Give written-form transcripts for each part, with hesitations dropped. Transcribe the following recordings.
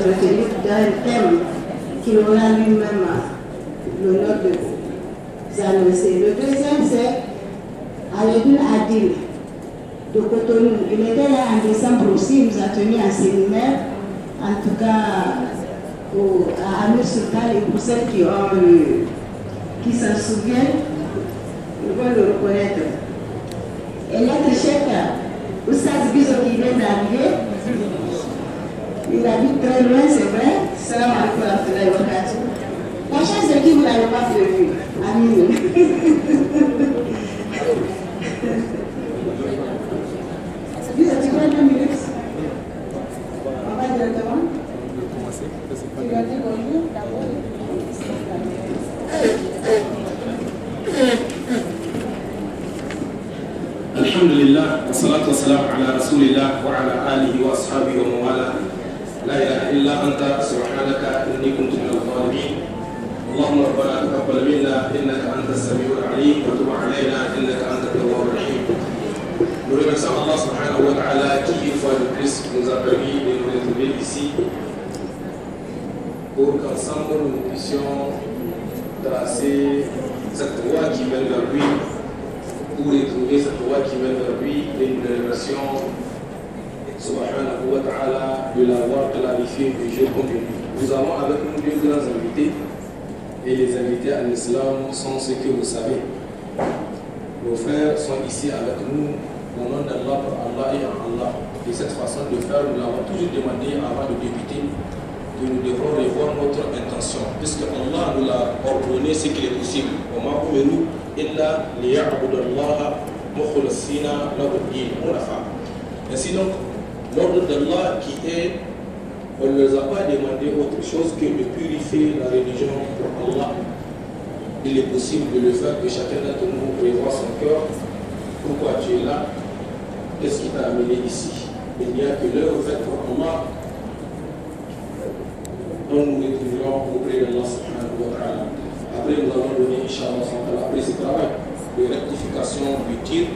s'entretenir d'un thème qu'il aura lui-même l'honneur de vous annoncer. Le deuxième, c'est Aledun Adil de Cotonou. Il était là en décembre aussi, il nous a tenu un séminaire, en tout cas à Amir Sultan, et pour ceux qui s'en souviennent, ils vont le reconnaître. Et notre chef, Oustaz Bizo, qui vient d'arriver, il habite très loin, c'est vrai. Salam alaikum wa rahmatullahi wa barakatuh. La chance c'est qui vous n'avez pas prévu. Amin. Bizo, tu prends 2 minutes. On va directement. Tu vas dire bonjour d'abord. Alhamdulillah, wassalatu wassalamu ala rasulillah wa ala alihi wa ashabihi wa mawala. La ilaha illa anta subhanaka inni kuntu minal zalimin. Allahumma rabbana taqabbal minna innaka antas samiul alim wa tub alayna innaka antat tawwabur rahim. Nous remercions Allah subhanahu wa ta'ala qui une fois de plus nous a permis de nous retrouver ici pour qu'ensemble nous puissions tracer cette voie qui mène vers lui, pour retrouver cette voie qui mène vers lui, et nous le remercions subhanahu wa ta'ala de l'avoir clarifié le jour convenu. Nous avons avec nous 2 grands invités, et les invités en islam sont ceux que vous savez. Nos frères sont ici avec nous au nom d'Allah, pour Allah et en Allah. Et cette façon de faire, nous l'avons toujours demandé avant de débuter, que nous devrons revoir notre intention, puisque Allah nous l'a ordonné ce qu'il est possible. Ainsi donc, l'ordre d'Allah qui est, on ne nous a pas demandé autre chose que de purifier la religion pour Allah. Il est possible de le faire, que chacun d'entre nous prévoit son cœur. Pourquoi tu es là? Qu'est-ce qui t'a amené ici? Il n'y a que l'œuvre faite pour Allah dont nous retrouverons auprès d'Allah subhanahu wa ta'ala. Après, nous allons donner, Inch'Allah, après ce travail de rectification du tir,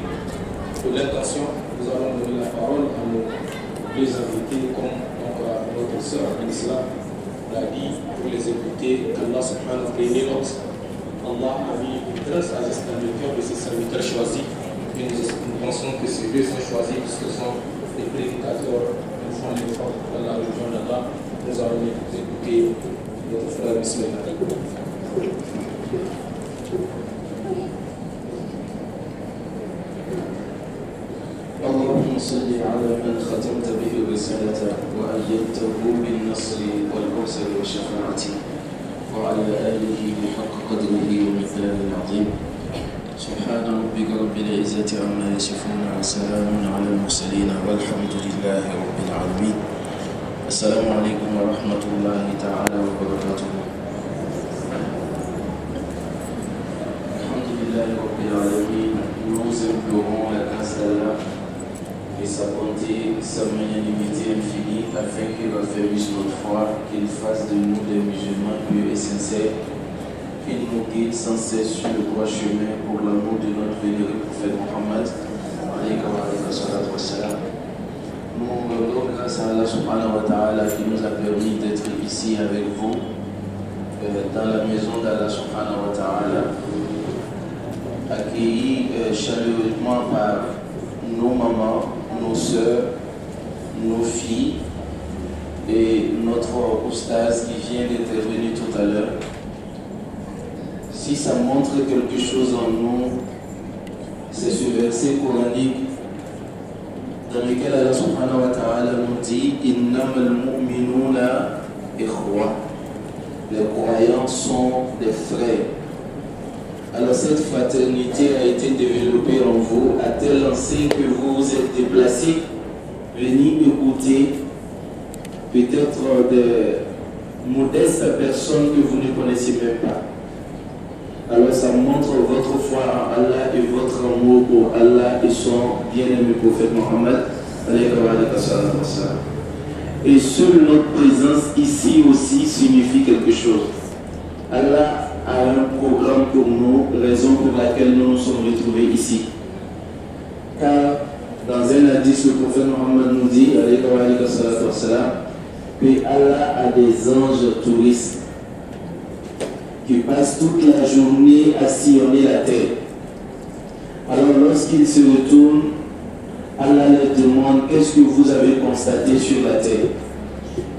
de l'intention, nous allons donner la parole à nos 2 invités, comme notre sœur en islam l'a dit, pour les écouter, qu'Allah subhanahu wa ta'ala, Allah a mis une grande sagesse dans le cœur de ses serviteurs choisis, et nous pensons que ces 2 sont choisis puisque ce sont des prédicateurs qui font l'effort dans la religion d'Allah. Nous allons écouter notre frère Bismillah. اللهم صل على من ختمت به الرسالة وأيدته بالنصر والكوثر والشفاعة وعلى آله بحق قدره ومثاله العظيم. سبحان ربك رب العزة عما يصفون وسلام على المرسلين والحمد لله رب العالمين. السلام عليكم ورحمة الله تعالى وبركاته. الحمد لله رب العالمين. Nous implorons la grâce d'Allah et sa bonté, sa magnanimité infinie, afin qu'il raffermisse notre foi, qu'il fasse de nous des musulmans pieux et sincères, qu'il nous guide sans cesse sur le droit chemin pour l'amour de notre vénéré prophète Mohammed. Nous rendons grâce à Allah subhanahu wa ta'ala qui nous a permis d'être ici avec vous, dans la maison d'Allah subhanahu wa ta'ala, accueillis chaleureusement par nos mamans, nos sœurs, nos filles et notre oustaz qui vient d'intervenir tout à l'heure. Si ça montre quelque chose en nous, c'est ce verset coranique dans lequel Allah subhanahu wa ta'ala nous dit Innamal mu'minuna ikhwa. Les croyants sont des frères. Alors cette fraternité a été développée en vous à tel enseigne que vous vous êtes déplacés, venez écouter peut-être des modestes personnes que vous ne connaissez même pas. Alors ça montre votre foi en Allah et votre amour pour Allah et son bien-aimé prophète Mohammed. Et seule notre présence ici aussi signifie quelque chose. Allah a un programme pour nous, raison pour laquelle nous nous sommes retrouvés ici. Car dans un hadith, le prophète Mohammed nous dit, que Allah a des anges touristes qui passent toute la journée à sillonner la terre. Alors lorsqu'ils se retournent, Allah leur demande qu'est-ce que vous avez constaté sur la terre.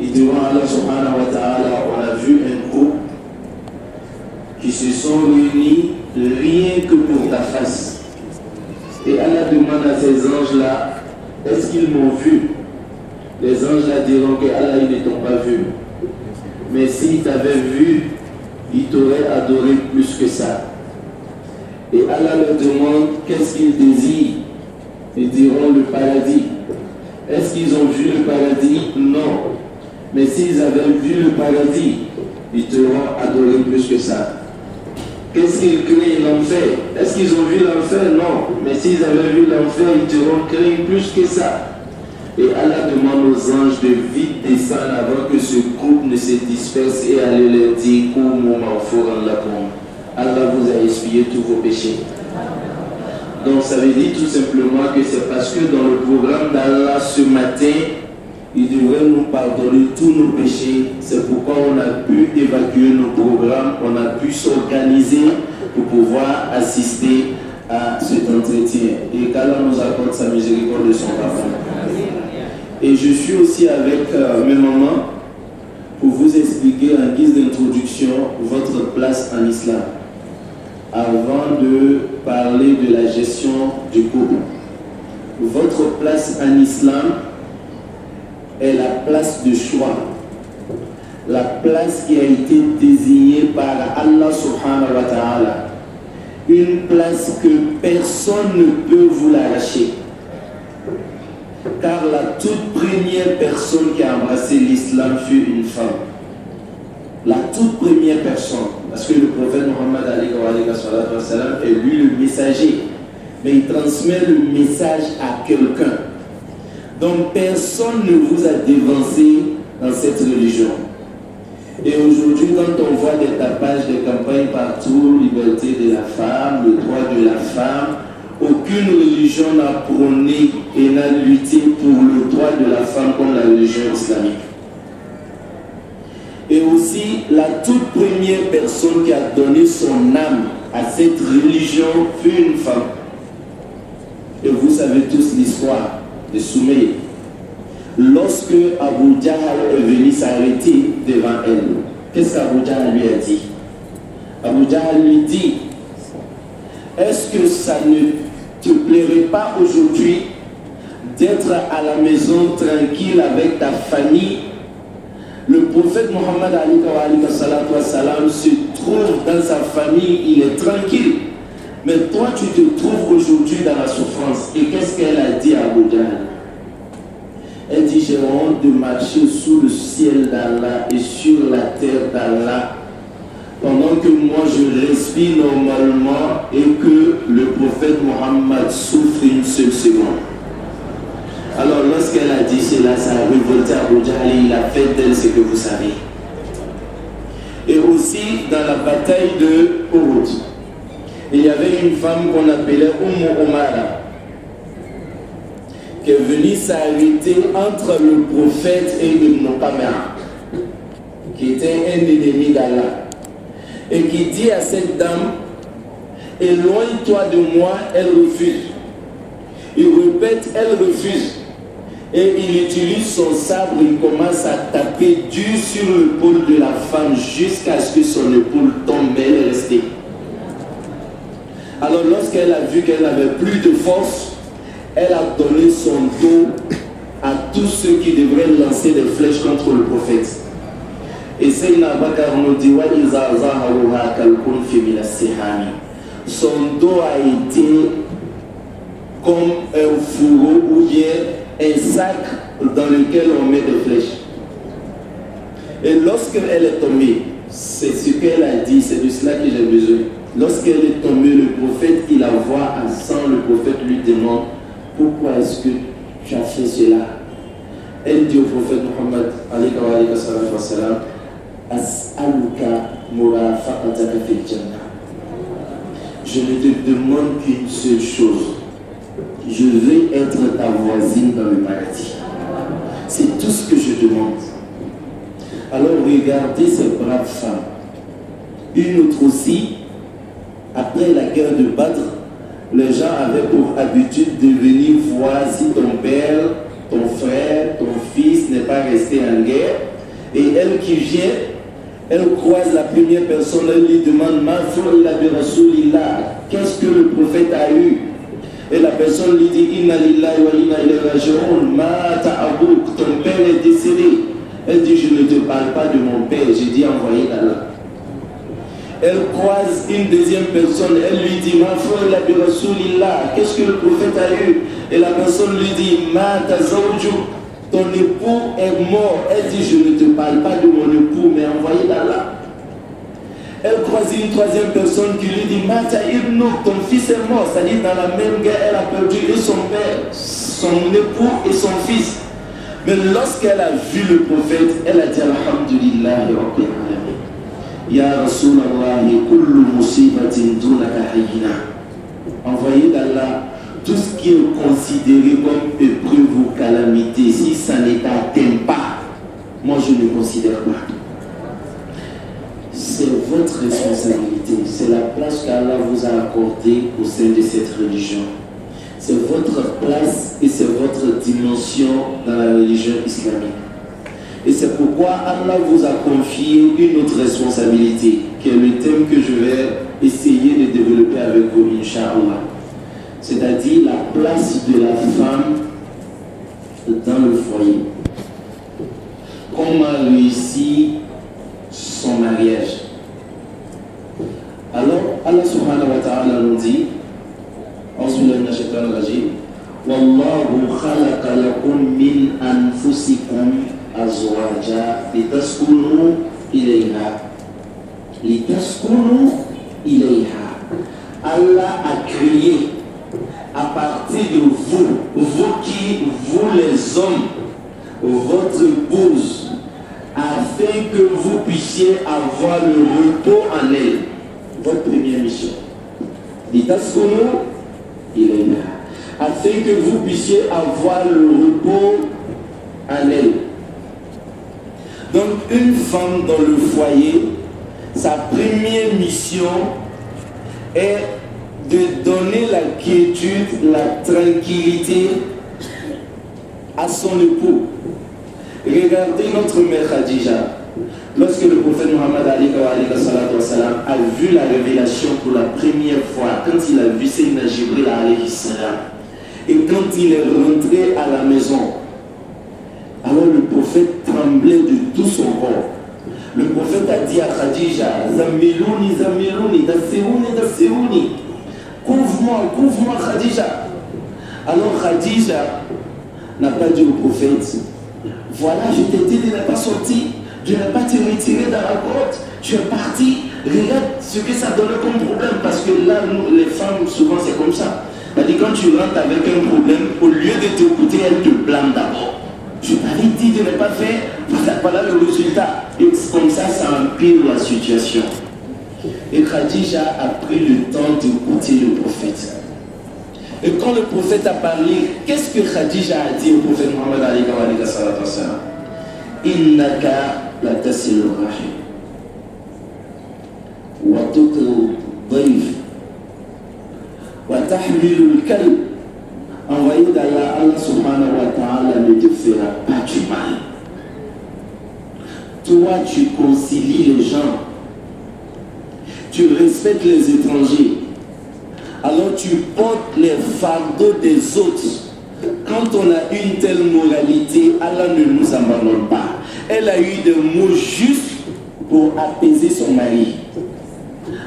Et devant Allah subhanahu wa ta'ala, on a vu un groupe qui se sont réunis rien que pour ta face. Et Allah demande à ces anges-là, est-ce qu'ils m'ont vu? Les anges-là diront que Allah, ils ne t'ont pas vu. Mais s'ils t'avaient vu, ils t'auraient adoré plus que ça. Et Allah leur demande qu'est-ce qu'ils désirent. Ils diront le paradis. Est-ce qu'ils ont vu le paradis? Non. Mais s'ils avaient vu le paradis, ils t'auront adoré plus que ça. Qu'est-ce qu'ils craignent? L'enfer. Est-ce qu'ils ont vu l'enfer? Non. Mais s'ils avaient vu l'enfer, ils t'auront craint plus que ça. Et Allah demande aux anges de vite descendre avant que ce groupe ne se disperse et aller leur dire Allah vous a expié tous vos péchés. Donc ça veut dire tout simplement que c'est parce que dans le programme d'Allah ce matin, il devrait nous pardonner tous nos péchés. C'est pourquoi on a pu évacuer nos programmes, on a pu s'organiser pour pouvoir assister à cet entretien. Et qu'Allah nous accorde sa miséricorde de son pardon. Et je suis aussi avec mes mamans pour vous expliquer en guise d'introduction votre place en islam. Avant de parler de la gestion du couple. Votre place en islam est la place de choix. La place qui a été désignée par Allah subhanahu wa ta'ala. Une place que personne ne peut vous l'arracher. Car la toute première personne qui a embrassé l'islam fut une femme. La toute première personne. Parce que le prophète Mohammed est lui le messager. Mais il transmet le message à quelqu'un. Donc personne ne vous a dévancé dans cette religion. Et aujourd'hui, quand on voit des tapages, des campagnes partout, liberté de la femme, le droit de la femme, aucune religion n'a prôné et n'a lutté pour le droit de la femme comme la religion islamique. Et aussi, la toute première personne qui a donné son âme à cette religion fut une femme. Et vous savez tous l'histoire de Soumaï. Lorsque Abu Jahl est venu s'arrêter devant elle, qu'est-ce qu'Abu Jahl lui a dit? Abu Jahl lui dit, est-ce que ça ne te plairait pas aujourd'hui d'être à la maison tranquille avec ta famille? Le prophète Mohammed se trouve dans sa famille, il est tranquille. Mais toi, tu te trouves aujourd'hui dans la souffrance. Et qu'est-ce qu'elle a dit à Abu Jahl? Elle dit, j'ai honte de marcher sous le ciel d'Allah et sur la terre d'Allah pendant que moi je respire normalement et que le prophète Mohammed souffre une seule seconde. Alors lorsqu'elle a dit cela, ça a révolté Abu Jahl et il a fait d'elle ce que vous savez. Et aussi dans la bataille de Uhud, il y avait une femme qu'on appelait Omara, qui est venue s'arrêter entre le prophète et Ibn Qamara, qui était un ennemi d'Allah, et qui dit à cette dame, éloigne-toi de moi, elle refuse. Il répète, elle refuse. Et il utilise son sabre, il commence à taper dur sur l'épaule de la femme jusqu'à ce que son épaule tombe, mais elle est restée. Alors lorsqu'elle a vu qu'elle n'avait plus de force, elle a donné son dos à tous ceux qui devraient lancer des flèches contre le prophète. Et Sayyidina Bakar nous dit, son dos a été comme un fourreau ou bien un sac dans lequel on met des flèches. Et lorsqu'elle est tombée, c'est ce qu'elle a dit, c'est de cela que j'ai besoin. Lorsqu'elle est tombée, le prophète, il la voit en sang, le prophète lui demande, pourquoi est-ce que tu as fait cela? Elle dit au prophète Mohammed, je ne te demande qu'une seule chose. Je veux être ta voisine dans le paradis. C'est tout ce que je demande. Alors regardez ces braves femmes. Une autre aussi, après la guerre de Badr, les gens avaient pour habitude de venir voir si ton père, ton frère, ton fils n'est pas resté en guerre. Et elle qui vient, elle croise la première personne, elle lui demande qu'est-ce que le prophète a eu? Et la personne lui dit Inna lillahi wa inna ilayhi raji'un, ma ta'abouk, ton père est décédé. Elle dit je ne te parle pas de mon père, j'ai dit envoyé d'Allah. Elle croise une deuxième personne, elle lui dit ma frère bi rasulillah, qu'est-ce que le prophète a eu? Et la personne lui dit ma tazawju, ton époux est mort. Elle dit je ne te parle pas de mon époux mais envoyé d'Allah. Elle croise une troisième personne qui lui dit Mata ibnu, ton fils est mort. C'est-à-dire dans la même guerre elle a perdu et son père, son époux et son fils. Mais lorsqu'elle a vu le prophète, elle a dit Alhamdulillah Rabbil Alamin. Ya Rasulallah, kullu musibatin dunaka hayyina. Envoyé d'Allah, tout ce qui est considéré comme épreuve ou calamité, si ça ne t'atteint pas, moi je ne considère pas. C'est votre responsabilité, c'est la place qu'Allah vous a accordée au sein de cette religion. C'est votre place et c'est votre dimension dans la religion islamique. Et c'est pourquoi Allah vous a confié une autre responsabilité, qui est le thème que je vais essayer de développer avec vous, Inch'Allah. C'est-à-dire la place de la femme dans le foyer. Comment réussir son mariage. Alors, Allah subhanahu wa ta'ala nous dit Wallahu khalaqa lakum min anfusikum azwaja litaskunu ilayha. Litaskunu ilayha. Allah a créé à partir de vous, vous les hommes, votre épouse, afin que vous puissiez avoir le repos en elle. Votre première mission. Litaskunu ilayha. Afin que vous puissiez avoir le repos en elle. Donc une femme dans le foyer, sa première mission est de donner la quiétude, la tranquillité à son époux. Regardez notre mère Khadija. Lorsque le prophète Muhammad a vu la révélation pour la première fois, quand il a vu Sayyidina Jibril alayhi salam, et quand il est rentré à la maison, alors le prophète tremblait de tout son corps. Le prophète a dit à Khadija, Zammilouni, Zammilouni, Dasseouni, Dasseouni, couvre-moi Khadija. Alors Khadija n'a pas dit au prophète, voilà, je t'ai dit de ne pas sortir, de ne pas te retirer dans la grotte, tu es parti, regarde ce que ça donne comme problème, parce que là, nous, les femmes, souvent c'est comme ça. C'est-à-dire quand tu rentres avec un problème, au lieu de t'écouter, elle te blâme d'abord. Je t'avais dit de ne pas faire, voilà le résultat. Et comme ça, ça empire la situation. Et Khadija a pris le temps d'écouter le prophète. Et quand le prophète a parlé, qu'est-ce que Khadija a dit au prophète Muhammad alayhi wa sallam? Innaka la tasilu rahim wa tuqru dhayf wa tahmilu al-kalb. Envoyé d'Allah, Allah subhanahu wa ta'ala ne te fera pas du mal. Toi, tu concilies les gens, tu respectes les étrangers, alors tu portes les fardeaux des autres. Quand on a une telle moralité, Allah ne nous abandonne pas. Elle a eu des mots justes pour apaiser son mari.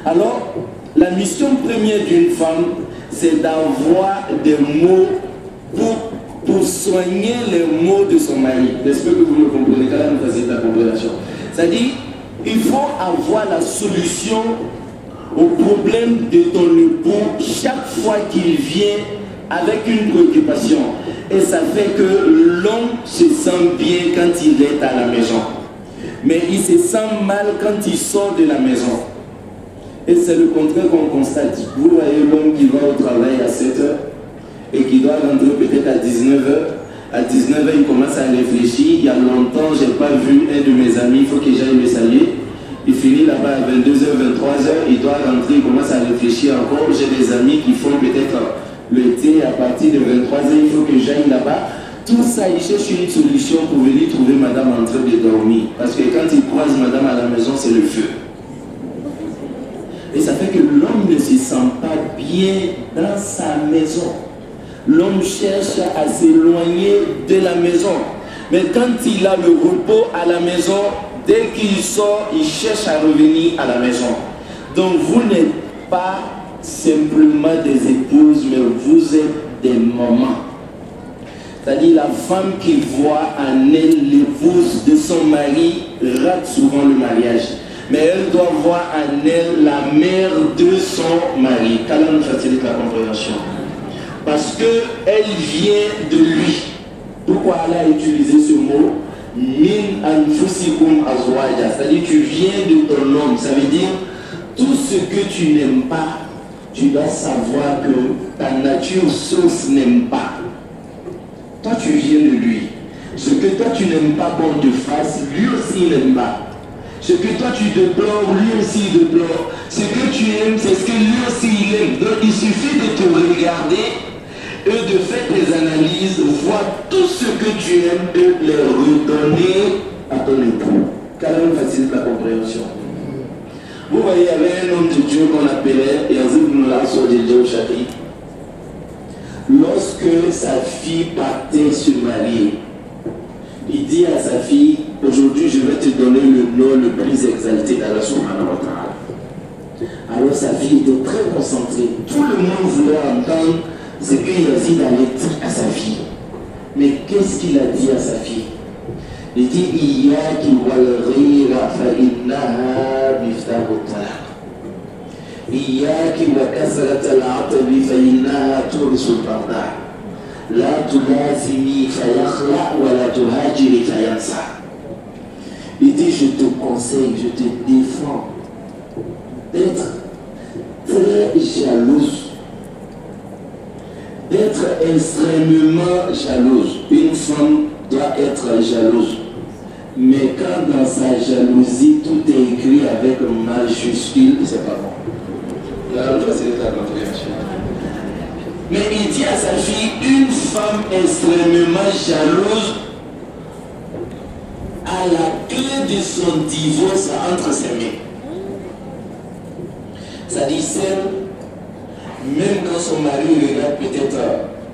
Alors, la mission première d'une femme, c'est d'avoir des mots pour soigner les maux de son mari. J'espère que vous me comprenez, car là, nous faisons la compréhension. C'est-à-dire, il faut avoir la solution au problème de ton époux chaque fois qu'il vient avec une préoccupation. Et ça fait que l'homme se sent bien quand il est à la maison. Mais il se sent mal quand il sort de la maison. Et c'est le contraire qu'on constate. Vous voyez l'homme qui va au travail à 7 h et qui doit rentrer peut-être à 19 h À 19 ans, il commence à réfléchir. Il y a longtemps, je n'ai pas vu un de mes amis, il faut que j'aille le saluer. Il finit là-bas à 22h, 23h, il doit rentrer, il commence à réfléchir encore. J'ai des amis qui font peut-être le thé à partir de 23h, il faut que j'aille là-bas. Tout ça, il cherche une solution pour venir trouver madame en train de dormir. Parce que quand il croise madame à la maison, c'est le feu. Et ça fait que l'homme ne se sent pas bien dans sa maison. L'homme cherche à s'éloigner de la maison. Mais quand il a le repos à la maison, dès qu'il sort, il cherche à revenir à la maison. Donc vous n'êtes pas simplement des épouses, mais vous êtes des mamans. C'est-à-dire la femme qui voit en elle l'épouse de son mari rate souvent le mariage. Mais elle doit voir en elle la mère de son mari. Qu'Allah nous facilite la compréhension. Parce qu'elle vient de lui. Pourquoi Allah a utilisé ce mot? Min anfusikum azwaja. C'est-à-dire tu viens de ton homme. Ça veut dire tout ce que tu n'aimes pas, tu dois savoir que ta nature source n'aime pas. Toi tu viens de lui. Ce que toi tu n'aimes pas qu'on te fasse, lui aussi n'aime pas. Ce que toi tu déplores, lui aussi il déplore. Ce que tu aimes, c'est ce que lui aussi il aime. Donc il suffit de te regarder et de faire des analyses, voir tout ce que tu aimes et les redonner à ton époux. Qu'Allah nous facilite la compréhension. Vous voyez, il y avait un homme de Dieu qu'on appelait Yazid ibn al-Aswad al-Jawshari. Lorsque sa fille partait se marier, il dit à sa fille, aujourd'hui je vais te donner le nom le plus exalté d'Allah subhanahu wa ta'ala. Alors sa fille était très concentrée. Tout le monde voulait entendre ce que Yazid allait dire à sa fille. Mais qu'est-ce qu'il a dit à sa fille? Il dit, Iyaki wal ghira fa innaha miftahu talaq. Iyaki wa kasrat al-'atabi fa innaha turisu al-barda'. La tulazimi fa yakhla wa la tuhajiri fa yansa. Il dit, je te conseille, je te défends d'être très jalouse. D'être extrêmement jalouse. Une femme doit être jalouse. Mais quand dans sa jalousie, tout est écrit avec un majuscule, c'est pas bon. Là, c'est la compréhension. Mais il dit à sa fille, une femme extrêmement jalouse a la clé de son divorce entre ses mains. Ça dit celle, même quand son mari regarde peut-être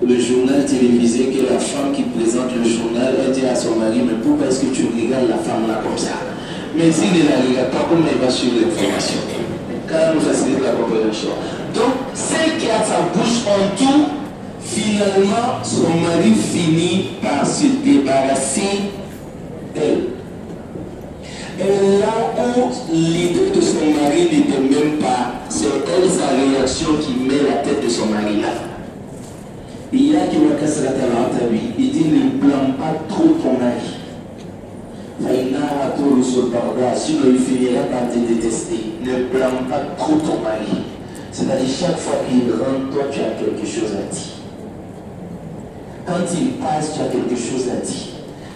le journal télévisé, que la femme qui présente le journal, elle dit à son mari, mais pourquoi est-ce que tu regardes la femme là comme ça? Mais s'il ne la regarde pas, comment il va suivre l'information? Car nous facilite la compréhension. Donc, celle qui a sa bouche en tout, finalement, son mari finit par se débarrasser d'elle. Et là où l'idée de son mari n'était même pas, c'est elle, sa réaction qui met la tête de son mari là. Il y a qui va casser la tête à lui. Il dit, ne blâme pas trop ton mari. Sinon il finira par te détester. Ne blâme pas trop ton mari. C'est-à-dire chaque fois qu'il rentre, toi tu as quelque chose à dire. Quand il passe, tu as quelque chose à dire.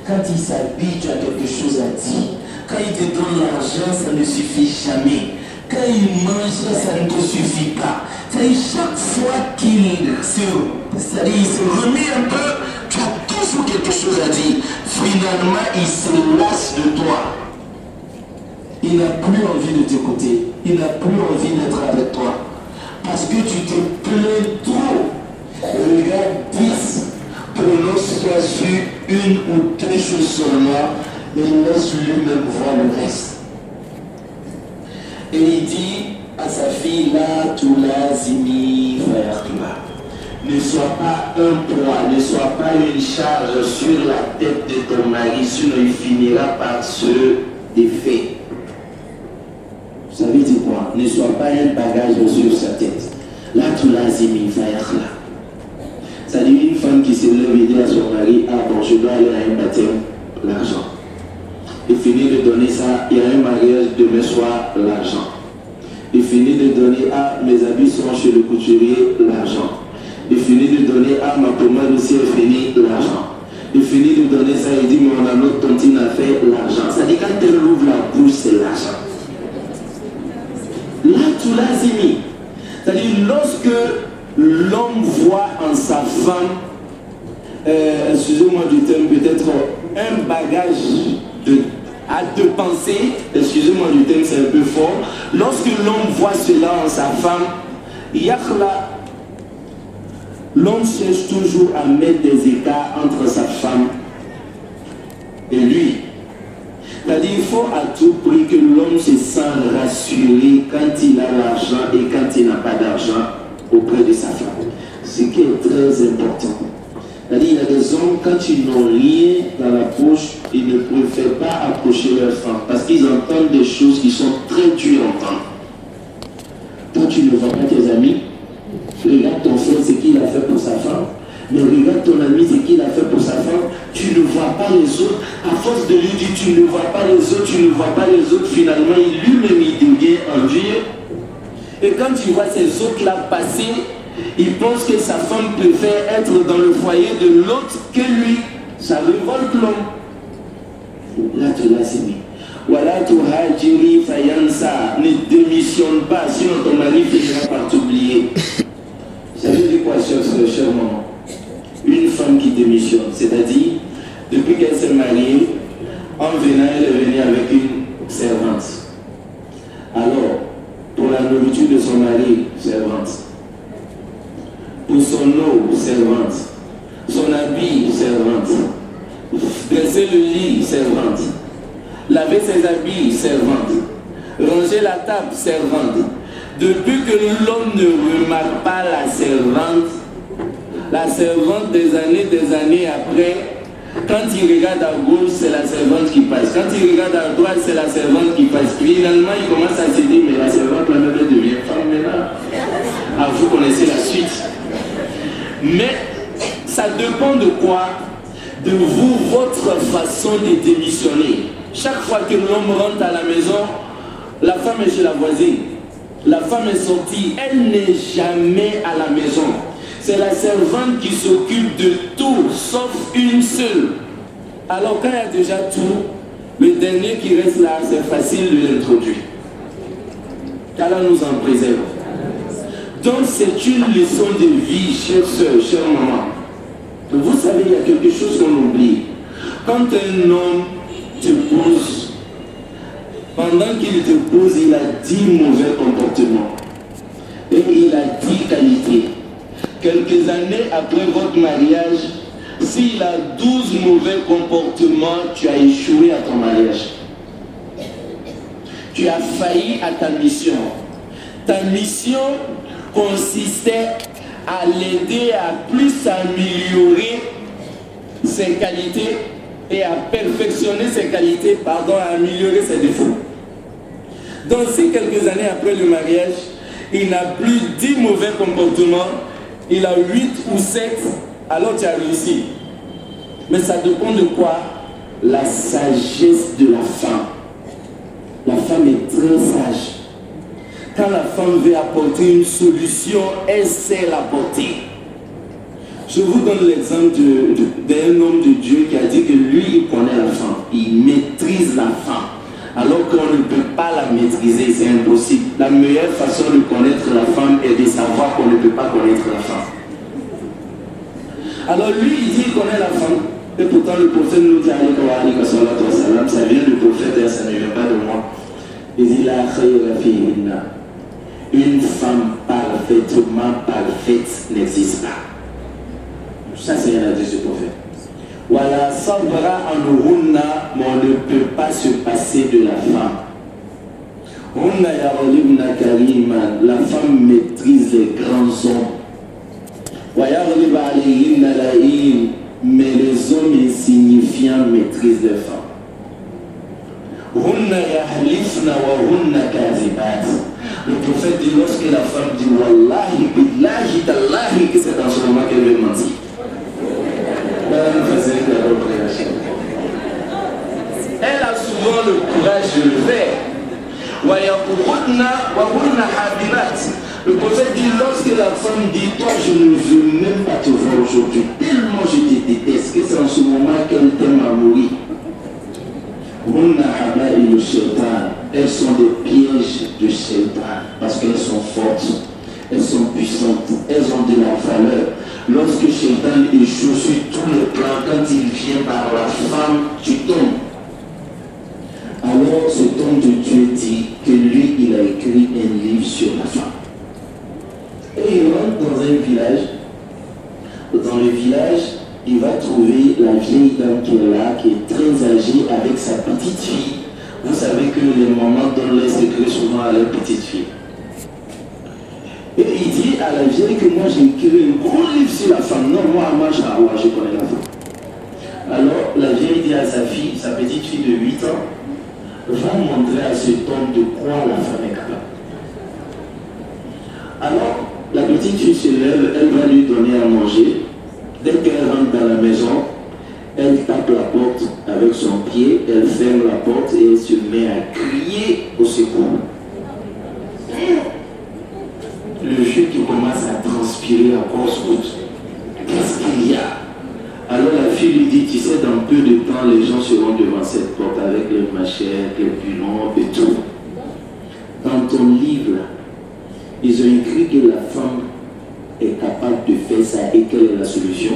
Quand il s'habille, tu as quelque chose à dire. Quand il te donne l'argent, ça ne suffit jamais. Quand il mange, ça ne te suffit pas. C'est-à-dire chaque fois qu'il se remet un peu, tu as toujours quelque chose à dire. Finalement, il se lasse de toi. Il n'a plus envie de t'écouter. Il n'a plus envie d'être avec toi. Parce que tu te plains trop. Regarde 10, prononce-toi sur une ou deux choses seulement et laisse lui-même voir le reste. Et il dit à sa fille, là, tu l'as zimi, ne sois pas un poids, ne sois pas une charge sur la tête de ton mari, sinon il finira par se défaire. Vous savez dire quoi? Ne sois pas un bagage sur sa tête. Là, tu l'as zimi, ça dit une femme qui se lève et dit à son mari, ah bon, je dois aller à un baptême, l'argent. Il finit de donner ça, il y a un mariage demain soir, l'argent. Il finit de donner, ah, mes habits sont chez le couturier, l'argent. Il finit de donner, ah, ma pommade aussi est finie, l'argent. il finit de donner ça, il dit, mais on a notre tontine à faire, l'argent. Ça dit, quand elle ouvre la bouche, c'est l'argent. Là, tu l'as mis. C'est-à-dire, lorsque l'homme voit en sa femme, excusez-moi du terme, peut-être un bagage à deux pensées, excusez-moi du terme, c'est un peu fort. Lorsque l'homme voit cela en sa femme, l'homme cherche toujours à mettre des écarts entre sa femme et lui. C'est-à-dire, il faut à tout prix que l'homme se sent rassuré quand il a l'argent et quand il n'a pas d'argent auprès de sa femme. Ce qui est très important. C'est-à-dire, il y a des hommes, quand ils n'ont rien dans la poche, ils ne préfèrent pas approcher leur femme parce qu'ils entendent des choses qui sont très dures à entendre. Quand tu ne vois pas tes amis, regarde ton frère, ce qu'il a fait pour sa femme. Mais regarde ton ami, ce qu'il a fait pour sa femme. Tu ne vois pas les autres. À force de lui dire, tu ne vois pas les autres, tu ne vois pas les autres. Finalement, lui-même, il devient envieux. Et quand tu vois ces autres-là passer, il pense que sa femme préfère être dans le foyer de l'autre que lui. Ça révolte l'homme. Là, tu l'as signé. Voilà, tu hajiri fayansa. Ne démissionne pas, sinon ton mari finira par t'oublier. Ça veut dire quoi, cher maman? Une femme qui démissionne, c'est-à-dire, depuis qu'elle s'est mariée, en venant, elle est venue avec une servante. Alors, pour la nourriture de son mari, servante. Pour son eau, servante. Son habit, servante. Dresser le lit, servante. Laver ses habits, servante. Ranger la table, servante. Depuis que l'homme ne remarque pas la servante des années après, quand il regarde à gauche, c'est la servante qui passe. Quand il regarde à droite, c'est la servante qui passe. Finalement, il commence à se dire, mais la servante, la même, devient femme maintenant. Ah, vous connaissez la suite. Mais ça dépend de quoi? De vous, votre façon de démissionner. Chaque fois que l'homme rentre à la maison, la femme est chez la voisine. La femme est sortie, elle n'est jamais à la maison. C'est la servante qui s'occupe de tout, sauf une seule. Alors quand il y a déjà tout, le dernier qui reste là, c'est facile de l'introduire. qu'Allah nous en préserve. Donc c'est une leçon de vie, chère soeur, chère maman. Vous savez, il y a quelque chose qu'on oublie. Quand un homme te pose, pendant qu'il te pose, il a 10 mauvais comportements. Et il a 10 qualités. Quelques années après votre mariage, s'il a 12 mauvais comportements, tu as échoué à ton mariage. Tu as failli à ta mission. Ta mission consistait à l'aider à plus améliorer ses qualités et à perfectionner ses qualités, pardon, à améliorer ses défauts. Donc si quelques années après le mariage, il n'a plus 10 mauvais comportements, il a 8 ou 7, alors tu as réussi. Mais ça dépend de quoi? La sagesse de la femme. La femme est très sage. Quand la femme veut apporter une solution, elle sait l'apporter. Je vous donne l'exemple d'un homme de Dieu qui a dit que lui, il connaît la femme. Il maîtrise la femme. Alors qu'on ne peut pas la maîtriser, c'est impossible. La meilleure façon de connaître la femme est de savoir qu'on ne peut pas connaître la femme. Alors lui, il dit qu'il connaît la femme. Et pourtant le prophète nous dit, ça vient du prophète et ça ne vient pas de moi. Il dit, la khayra fihinna. Une femme parfaitement parfaite n'existe pas. Ça c'est un hadith du prophète. Voilà, sabra anuhunna, mais on ne peut pas se passer de la femme. Hunna yarolibna kariman, la femme maîtrise les grands hommes. Wa yarolib alayhinna la'im, mais les hommes insignifiants maîtrisent les femmes. Hunna yahlifna wa hunna kazibat. Le prophète dit, lorsque la femme dit wallahi billahi tallahi, que c'est dans ce moment qu'elle veut mentir. Elle a souvent le courage de le faire. Le prophète dit, lorsque la femme dit, toi je ne veux même pas te voir aujourd'hui, tellement je te déteste, que c'est en ce moment qu'elle t'aime à mourir. Et le shaitan, elles sont des pièges de shaitan, parce qu'elles sont fortes, elles sont puissantes, elles ont de la valeur. Lorsque shaitan échoue sur tous les plans, quand il vient par la femme, tu tombes. Alors cet homme de Dieu dit que lui, il a écrit un livre sur la femme. Et il rentre dans un village. Dans le village, il va trouver la vieille dame qui est là, qui est très âgée, avec sa petite fille. Vous savez que les mamans donnent les secrets souvent à leur petite fille. Et il dit à la vieille que moi j'ai écrit un gros livre sur la femme. Non, moi je connais la femme. Alors la vieille dit à sa fille, sa petite fille de 8 ans, va montrer à cet homme de quoi la femme est capable. Alors, la petite fille se lève, elle va lui donner à manger. Dès qu'elle rentre dans la maison, elle tape la porte avec son pied, elle ferme la porte et elle se met à crier au secours. Le vieux qui commence à transpirer à grosse goutte. Qu'est-ce qu'il y a? Alors la fille lui dit, tu sais, dans peu de temps, les gens seront devant cette porte avec les machettes, les pilons et tout. Dans ton livre, ils ont écrit que la femme est capable de faire ça et quelle est la solution?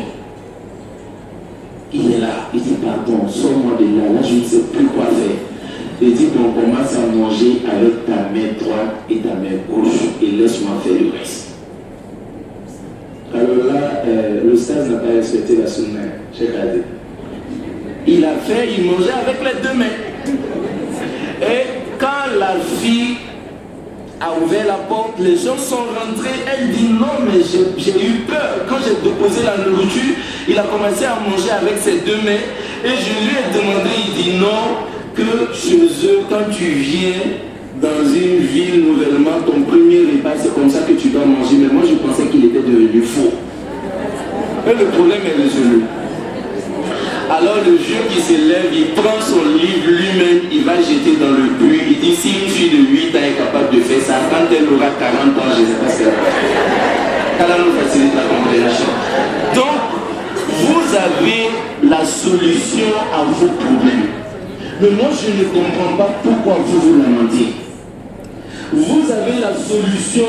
Il est là, il dit, pardon, sors-moi de là, là je ne sais plus quoi faire. Il dit qu'on commence à manger avec ta main droite et ta main gauche et laisse-moi faire le reste. Alors là, le stage n'a pas respecté la sunna, j'ai regardé. Il a fait, il mangeait avec les deux mains. Et quand la fille a ouvert la porte, les gens sont rentrés, elle dit non, mais j'ai eu peur. Quand j'ai déposé la nourriture, il a commencé à manger avec ses deux mains. Et je lui ai demandé, il dit non, que chez eux, quand tu viens dans une ville nouvellement, ton premier repas, c'est comme ça que tu dois manger. Mais moi, je pensais qu'il était devenu faux. Et le problème est résolu. Alors le vieux qui se lève, il prend son livre lui-même, il va jeter dans le puits. Il dit, si une fille de 8 ans est capable de faire ça, quand elle aura 40 ans, je ne sais pas ce qu'elle va faire. Allah nous facilite la compréhension. Donc, vous avez la solution à vos problèmes. Mais moi, je ne comprends pas pourquoi vous vous lamentez. Vous avez la solution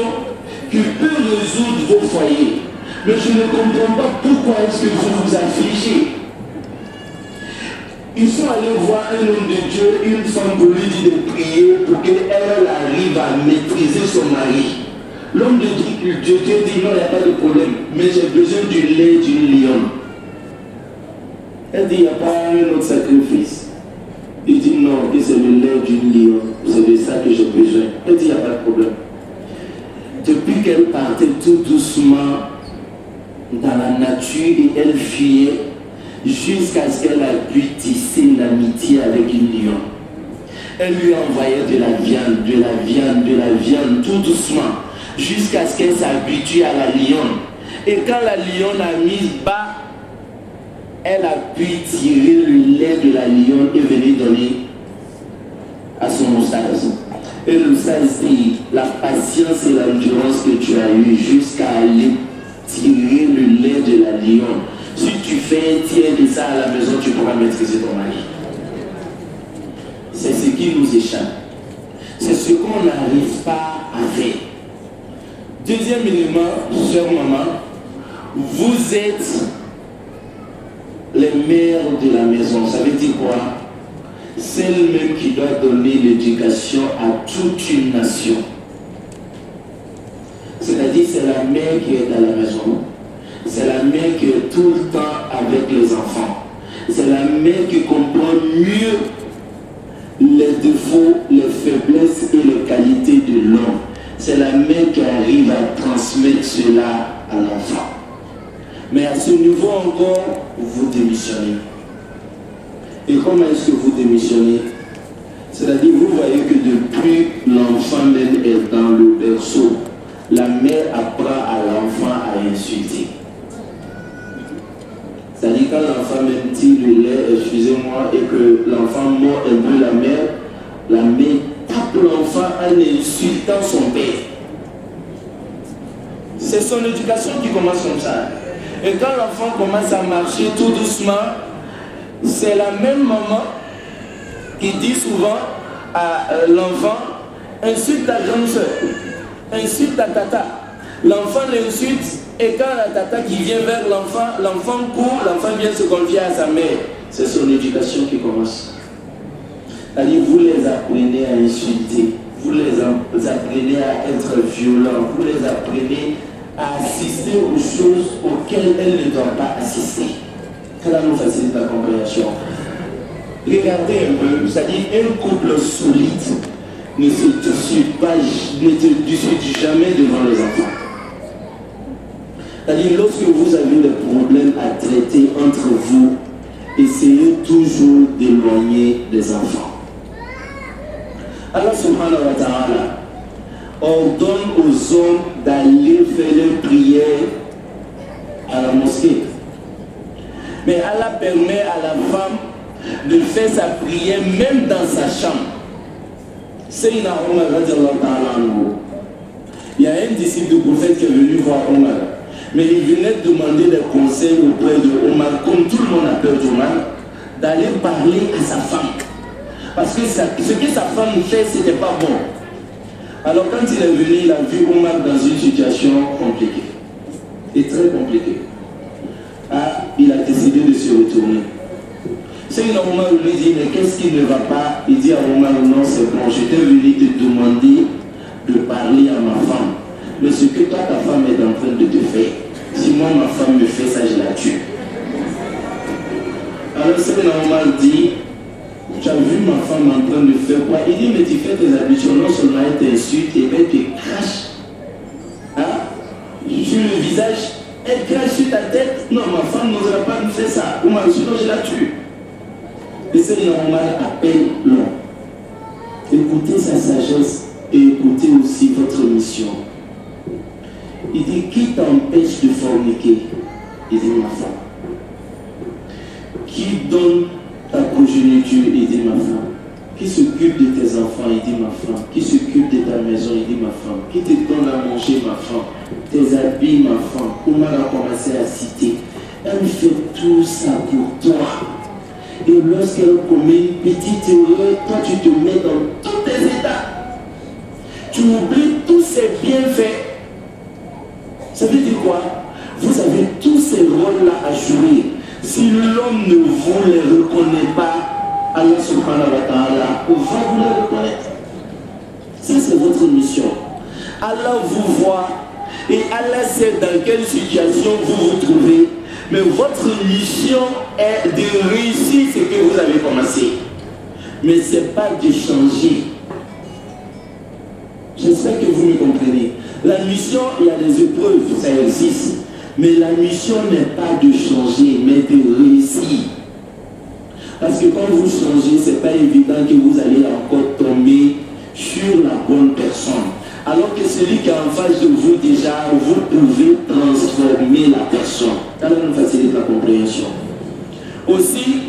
qui peut résoudre vos foyers. Mais je ne comprends pas pourquoi est-ce que vous vous affligez. Ils sont allés voir un homme de Dieu, une femme pour lui dire de prier pour qu'elle arrive à maîtriser son mari. L'homme de Dieu dit non, il n'y a pas de problème, mais j'ai besoin du lait d'une lionne. Elle dit, il n'y a pas un autre sacrifice. Il dit non, que c'est le lait d'une lionne, c'est de ça que j'ai besoin. Elle dit, il n'y a pas de problème. Depuis qu'elle partait tout doucement dans la nature et elle fuyait, jusqu'à ce qu'elle a pu tisser l'amitié avec une lionne. Elle lui envoyait de la viande, de la viande, de la viande, tout doucement, jusqu'à ce qu'elle s'habitue à la lionne. Et quand la lionne a mis bas, elle a pu tirer le lait de la lionne et venir donner à son oustaz. Et l'oustaz dit, la patience et l'endurance que tu as eue jusqu'à aller tirer le lait de la lionne, si tu fais un tiers de ça à la maison, tu pourras maîtriser ton mari. C'est ce qui nous échappe. C'est ce qu'on n'arrive pas à faire. Deuxième élément, chère maman, vous êtes les mères de la maison. Ça veut dire quoi? Celle même qui doit donner l'éducation à toute une nation. C'est-à-dire c'est la mère qui est à la maison. C'est la mère qui est tout le temps avec les enfants. C'est la mère qui comprend mieux les défauts, les faiblesses et les qualités de l'homme. C'est la mère qui arrive à transmettre cela à l'enfant. Mais à ce niveau encore, vous démissionnez. Et comment est-ce que vous démissionnez? C'est-à-dire, vous voyez que depuis l'enfant même est dans le berceau, la mère apprend à l'enfant à insulter. C'est-à-dire quand l'enfant même tire le lait, excusez-moi, et que l'enfant mord un peu la mère tape l'enfant en insultant son père. c'est son éducation qui commence comme ça. Et quand l'enfant commence à marcher tout doucement, c'est la même maman qui dit souvent à l'enfant, insulte ta grande soeur, insulte ta tata. L'enfant l'insulte et quand la tata qui vient vers l'enfant, l'enfant court, l'enfant vient se confier à sa mère. C'est son éducation qui commence. C'est-à-dire, vous les apprenez à insulter, vous les apprenez à être violents, vous les apprenez à assister aux choses auxquelles elles ne doivent pas assister. Cela nous facilite la compréhension. Regardez un peu, c'est-à-dire un couple solide ne se discute jamais devant les enfants. C'est-à-dire, lorsque vous avez des problèmes à traiter entre vous, essayez toujours d'éloigner les enfants. Allah subhanahu wa ta'ala ordonne aux hommes d'aller faire leur prière à la mosquée. Mais Allah permet à la femme de faire sa prière même dans sa chambre. Sayyidina Omar radiallahu ta'ala anhu. Il y a un disciple du prophète qui est venu voir Omar. Mais il venait demander des conseils auprès de Omar, comme tout le monde a peur d'Omar, d'aller parler à sa femme. Parce que ce que sa femme fait, ce n'était pas bon. Alors quand il est venu, il a vu Omar dans une situation compliquée. Et très compliquée. Ah, il a décidé de se retourner. Sayyidina Omar lui dit, mais qu'est-ce qui ne va pas? Il dit à Omar, non, c'est bon, j'étais venu te demander de parler à ma femme. Mais ce que toi, ta femme est en train de te faire, si moi, ma femme me fait ça, je la tue. Alors Sayyidina Omar dit, tu as vu ma femme en train de faire quoi? Il dit, mais tu fais tes habitudes, non seulement elle t'insulte, et elle te crache sur le visage, elle crache sur ta tête. Non, ma femme n'osera pas me faire ça. Ou sinon je la tue. Et Sayyidina Omar appelle l'homme. Écoutez sa sagesse et écoutez aussi votre mission. Il dit, qui t'empêche de forniquer? Il dit, ma femme. Qui donne ta progéniture? Il dit, ma femme. Qui s'occupe de tes enfants? Il dit, ma femme. Qui s'occupe de ta maison? Il dit, ma femme. Qui te donne à manger? Ma femme. Tes habits? Ma femme. Omar a commencé à citer. Elle fait tout ça pour toi. Et lorsqu'elle commet une petite erreur, toi tu te mets dans tous tes états. Tu oublies tous ses bienfaits. Ça veut dire quoi? Vous avez tous ces rôles-là à jouer. Si l'homme ne vous les reconnaît pas, Allah subhanahu wa ta'ala va vous les reconnaître. Ça c'est votre mission. Allah vous voit et Allah sait dans quelle situation vous vous trouvez. Mais votre mission est de réussir ce que vous avez commencé. Mais ce n'est pas de changer. J'espère que vous me comprenez. La mission, il y a des épreuves, ça existe. Mais la mission n'est pas de changer, mais de réussir. Parce que quand vous changez, ce n'est pas évident que vous allez encore tomber sur la bonne personne. Alors que celui qui est en face de vous déjà, vous pouvez transformer la personne. Ça nous facilite la compréhension. Aussi,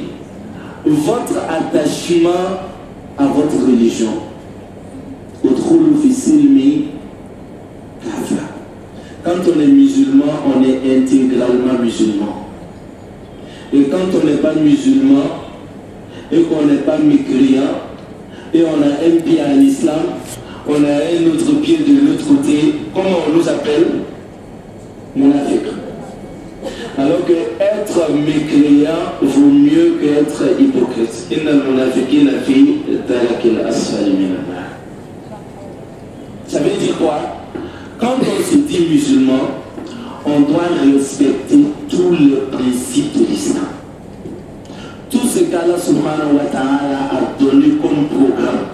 votre attachement à votre religion. Quand on est musulman, on est intégralement musulman. Et quand on n'est pas musulman, et qu'on n'est pas mécréant, et on a un pied à l'islam, on a un autre pied de l'autre côté, comment on nous appelle? Monafik. Alors que être mécréant vaut mieux qu'être hypocrite. Ça veut dire quoi? Quand on se dit musulman, on doit respecter tous les principes de l'islam. Tout ce qu'Allah subhanahu wa ta'ala a donné comme programme.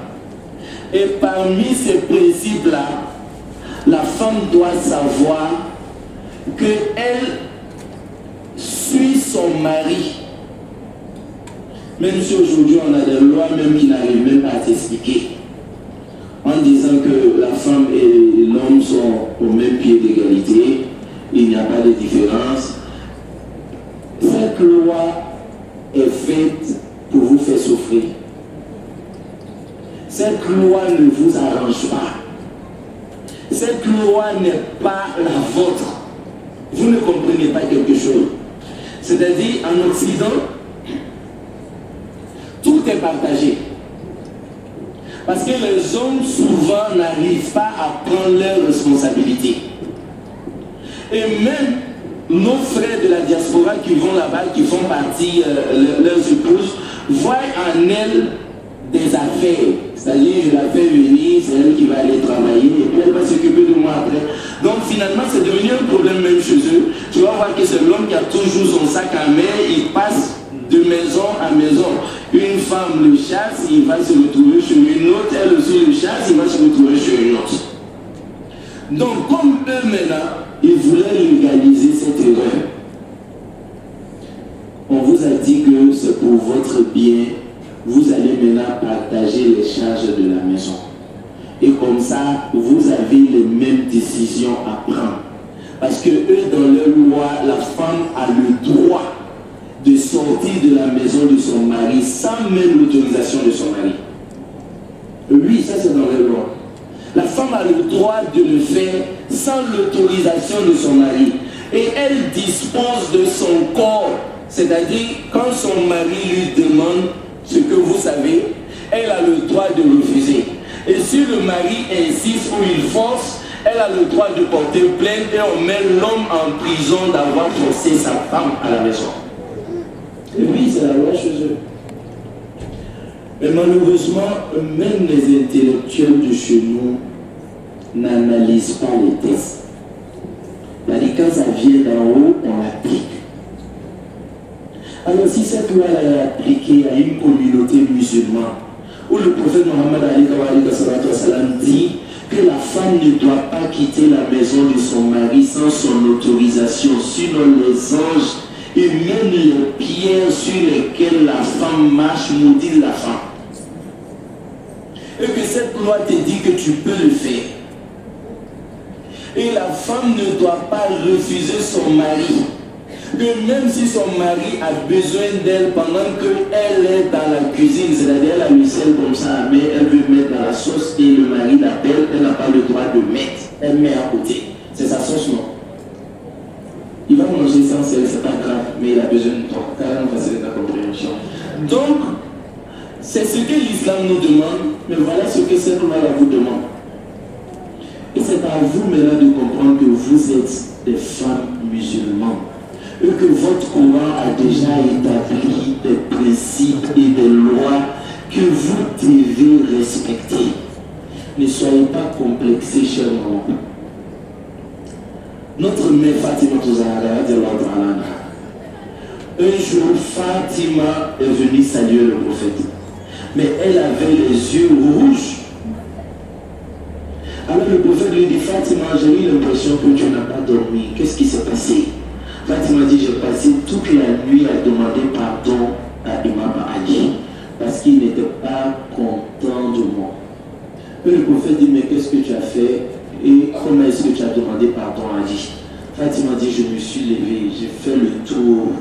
Et parmi ces principes-là, la femme doit savoir qu'elle suit son mari. Même si aujourd'hui on a des lois même qui n'arrivent même pas à t'expliquer. En disant que la femme et l'homme sont au même pied d'égalité, il n'y a pas de différence. Cette loi est faite pour vous faire souffrir. Cette loi ne vous arrange pas. cette loi n'est pas la vôtre. Vous ne comprenez pas quelque chose. C'est-à-dire, en Occident, tout est partagé. Parce que les hommes, souvent, n'arrivent pas à prendre leurs responsabilités. Et même nos frères de la diaspora qui vont là-bas, qui font partie, leurs épouses, voient en elles des affaires. C'est-à-dire, je la fais venir, c'est elle qui va aller travailler, et puis elle va s'occuper de moi après. Donc finalement, c'est devenu un problème même chez eux. Tu vas voir que c'est l'homme qui a toujours son sac à main, il passe de maison à maison. Une femme le chasse, il va se retrouver chez une autre, elle aussi le chasse, il va se retrouver chez une autre. Donc comme eux maintenant, ils voulaient légaliser cette erreur. On vous a dit que c'est pour votre bien, vous allez maintenant partager les charges de la maison. Et comme ça, vous avez les mêmes décisions à prendre. Parce que eux, dans leur loi, la femme a le droit de sortir de la maison de son mari sans même l'autorisation de son mari. Oui, ça c'est dans leur loi. La femme a le droit de le faire sans l'autorisation de son mari. Et elle dispose de son corps. C'est-à-dire, quand son mari lui demande ce que vous savez, elle a le droit de refuser. Et si le mari insiste ou il force, elle a le droit de porter plainte et on met l'homme en prison d'avoir forcé sa femme à la maison. Et oui, c'est la loi chez eux. Mais malheureusement, même les intellectuels de chez nous n'analysent pas les textes. C'est-à-dire, quand ça vient d'en haut, on l'applique. Alors si cette loi est appliquée à une communauté musulmane, où le prophète Mohammed dit que la femme ne doit pas quitter la maison de son mari sans son autorisation, sinon les anges et même les pierres sur lesquelles la femme marche maudissent la femme. Et que cette loi te dit que tu peux le faire. Et la femme ne doit pas refuser son mari. Que même si son mari a besoin d'elle pendant qu'elle est dans la cuisine, c'est-à-dire elle a le sel comme ça, mais elle veut mettre dans la sauce et le mari l'appelle, elle n'a pas le droit de mettre. Elle met à côté. C'est sa sauce, non? Il va manger sans sel, c'est pas grave, mais il a besoin de toi. Car on va la compréhension. Donc, c'est ce que l'islam nous demande, mais voilà ce que cette loi vous demande. Et c'est à vous maintenant de comprendre que vous êtes des femmes musulmanes. Et que votre Coran a déjà établi des principes et des lois que vous devez respecter. Ne soyez pas complexés, chers mamans. Notre mère Fatima Touzahara, un jour, Fatima est venue saluer le prophète. Mais elle avait les yeux rouges. Alors le prophète lui dit, Fatima, j'ai eu l'impression que tu n'as pas dormi. Qu'est-ce qui s'est passé? Fatima dit, j'ai passé toute la nuit à demander pardon à Imam Ali parce qu'il n'était pas content de moi. Et le prophète dit, mais qu'est-ce que tu as fait et comment est-ce que tu as demandé pardon à Ali? Fatima dit, je me suis levé, j'ai fait le tour.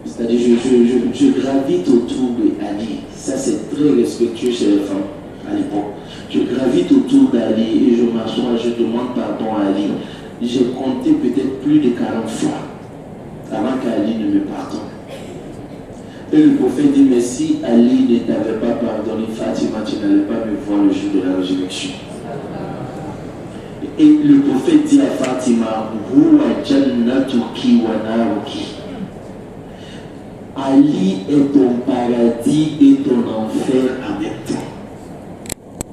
C'est-à-dire, je gravite autour d'Ali. Ça, c'est très respectueux chez les femmes à l'époque. Je gravite autour d'Ali et je m'assois, je demande pardon à Ali. J'ai compté peut-être plus de 40 fois avant qu'Ali ne me pardonne. Et le prophète dit, mais si Ali ne t'avait pas pardonné, Fatima, tu n'allais pas me voir le jour de la résurrection. Et le prophète dit à Fatima, Huwa jannatuki wa naruki. Ali est ton paradis et ton enfer en même temps.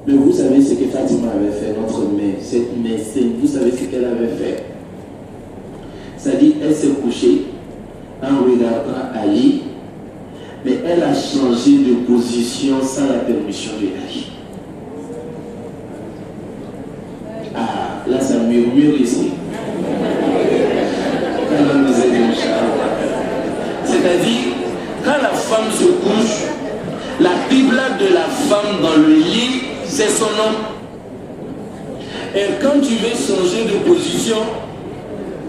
Mais vous savez ce que Fatima avait fait, notre mère, cette mère sainte, vous savez ce qu'elle avait fait? C'est-à-dire, elle s'est couchée en regardant Ali, mais elle a changé de position sans la permission de Ali. Ah, là ça murmure ici. C'est-à-dire, quand la femme se couche, la Bible de la femme dans le lit, c'est son nom. Et quand tu veux changer de position,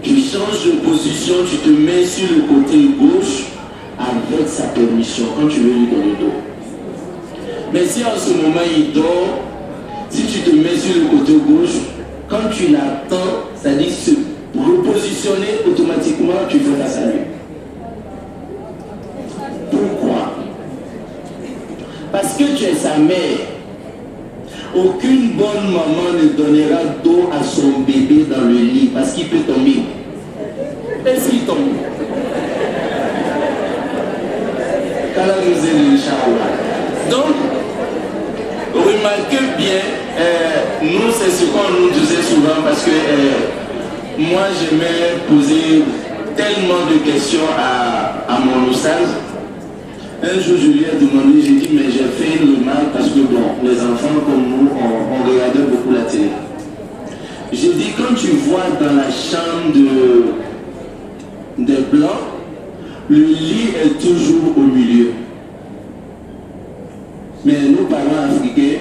tu changes de position, tu te mets sur le côté gauche avec sa permission, quand tu veux lui donner dos. Mais si en ce moment il dort, Si tu te mets sur le côté gauche, quand tu l'attends, c'est-à-dire se repositionner automatiquement, tu fais face à lui. Pourquoi? Parce que tu es sa mère. Aucune bonne maman ne donnera d'eau à son bébé dans le lit parce qu'il peut tomber. Est-ce qu'il tombe? Donc, remarquez bien, nous c'est ce qu'on nous disait souvent parce que moi j'aimais poser tellement de questions à mon oustaz. Un jour je lui ai demandé, j'ai dit mais j'ai fait le mal parce que bon, les enfants comme nous, on regardait beaucoup la télé. J'ai dit quand tu vois dans la chambre des blancs, le lit est toujours au milieu. Mais nos parents africains,